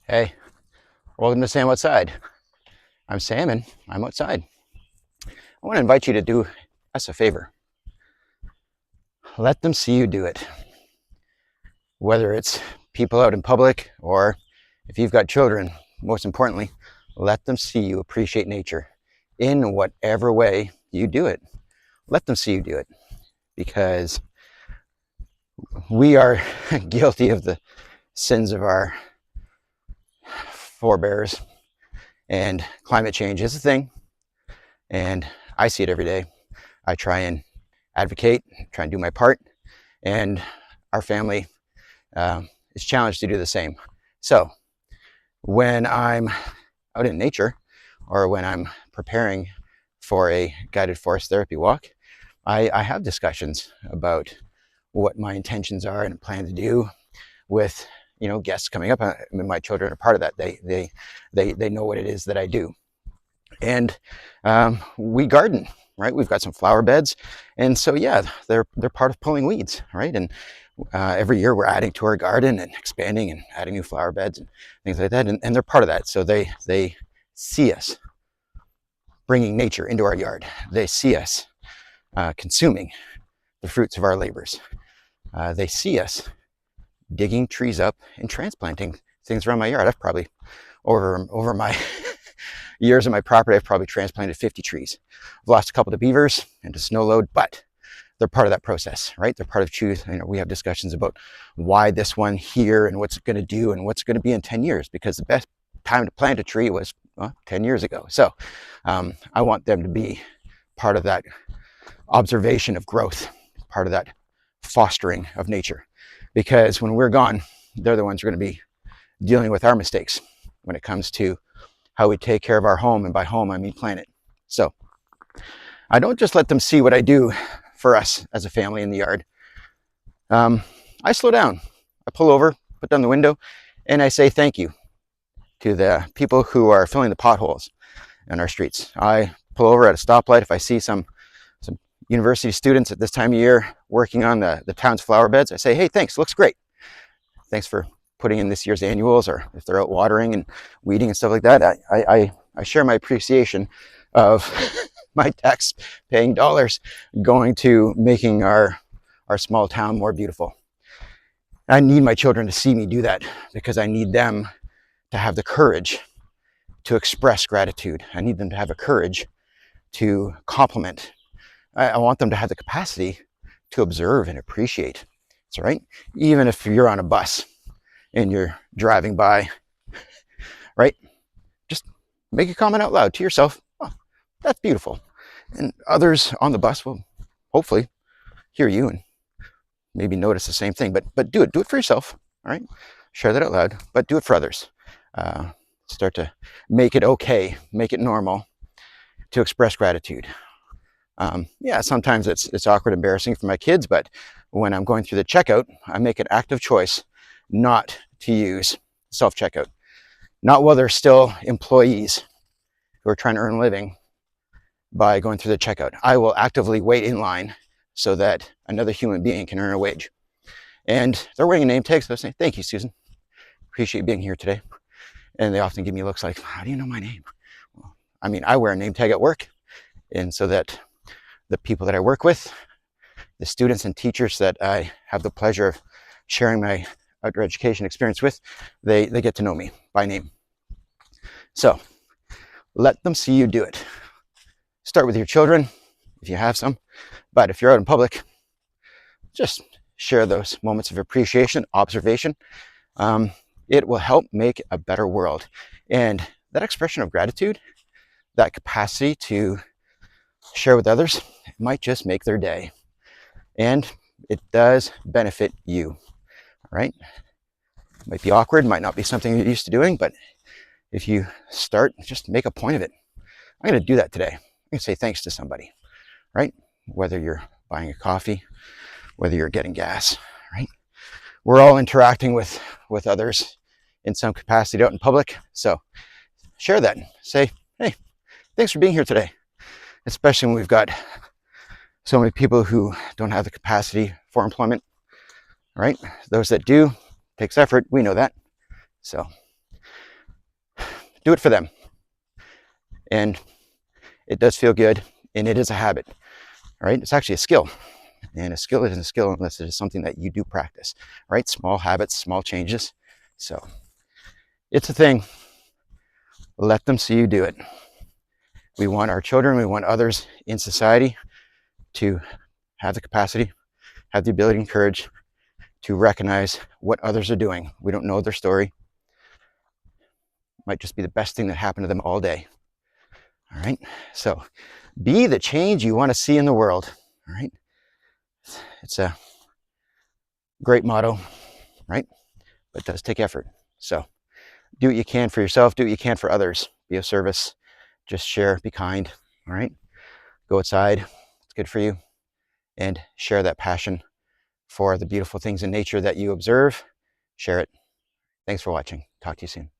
Hey, welcome to Sam Outside. I'm Sam and I'm outside. I want to invite you to do us a favor. Let them see you do it. Whether it's people out in public or if you've got children, most importantly, let them see you appreciate nature in whatever way you do it. Let them see you do it because we are guilty of the sins of our forebears, and climate change is a thing, and I see it every day. I try and advocate, try and do my part, and our family is challenged to do the same. So when I'm out in nature or when I'm preparing for a guided forest therapy walk, I have discussions about what my intentions are and plan to do with guests coming up. My children are part of that. They know what it is that I do, and we garden. Right, we've got some flower beds, and so yeah, they're part of pulling weeds, right? And every year we're adding to our garden and expanding and adding new flower beds and things like that, and they're part of that. So they see us bringing nature into our yard. They see us consuming the fruits of our labors. They see us digging trees up and transplanting things around my yard. I've probably over my years on my property, I've probably transplanted 50 trees. I've lost a couple to beavers and to snow load, but they're part of that process, right? They're part of choose. We have discussions about why this one here and what's it going to do and what's going to be in 10 years, because the best time to plant a tree was 10 years ago. So I want them to be part of that observation of growth, part of that fostering of nature, because when we're gone, they're the ones who are going to be dealing with our mistakes when it comes to how we take care of our home, and by home I mean planet. So I don't just let them see what I do for us as a family in the yard. I slow down. I pull over, put down the window, and I say thank you to the people who are filling the potholes in our streets. I pull over at a stoplight if I see some university students at this time of year working on the town's flower beds. I say, hey, thanks, looks great. Thanks for putting in this year's annuals, or if they're out watering and weeding and stuff like that. I share my appreciation of my tax paying dollars going to making our small town more beautiful. I need my children to see me do that, because I need them to have the courage to express gratitude. I need them to have the courage to compliment. I want them to have the capacity to observe and appreciate. That's right. Even if you're on a bus and you're driving by, right? Just make a comment out loud to yourself. Oh, that's beautiful. And others on the bus will hopefully hear you and maybe notice the same thing. But do it for yourself. All right. Share that out loud, but do it for others. Start to make it okay, make it normal to express gratitude. Yeah, sometimes it's awkward, embarrassing for my kids, but when I'm going through the checkout, I make an active choice not to use self-checkout. Not while they're still employees who are trying to earn a living by going through the checkout. I will actively wait in line so that another human being can earn a wage. And they're wearing a name tag, so they'll say, thank you, Susan. Appreciate being here today. And they often give me looks like, how do you know my name? Well, I mean, I wear a name tag at work, and so that the people that I work with, the students and teachers that I have the pleasure of sharing my outdoor education experience with, they get to know me by name. So let them see you do it. Start with your children if you have some, but if you're out in public, just share those moments of appreciation, observation. It will help make a better world. And that expression of gratitude, that capacity to share with others, it might just make their day. And it does benefit you. All right? It might be awkward, might not be something you're used to doing, but if you start, just make a point of it. I'm going to do that today. I'm going to say thanks to somebody, right? Whether you're buying a coffee, whether you're getting gas, right? We're all interacting with others in some capacity out in public. So share that. Say, hey, thanks for being here today. Especially when we've got so many people who don't have the capacity for employment, right? Those that do, takes effort. We know that. So do it for them. And it does feel good, and it is a habit, right? It's actually a skill. And a skill isn't a skill unless it is something that you do practice, right? Small habits, small changes. So it's a thing. Let them see you do it. We want our children, we want others in society to have the capacity, have the ability and courage to recognize what others are doing. We don't know their story. It might just be the best thing that happened to them all day. All right. So be the change you want to see in the world. All right. It's a great motto, right? But it does take effort. So do what you can for yourself, do what you can for others. Be of service, just share, be kind. All right. Go outside. It's good for you. And share that passion for the beautiful things in nature that you observe. Share it. Thanks for watching. Talk to you soon.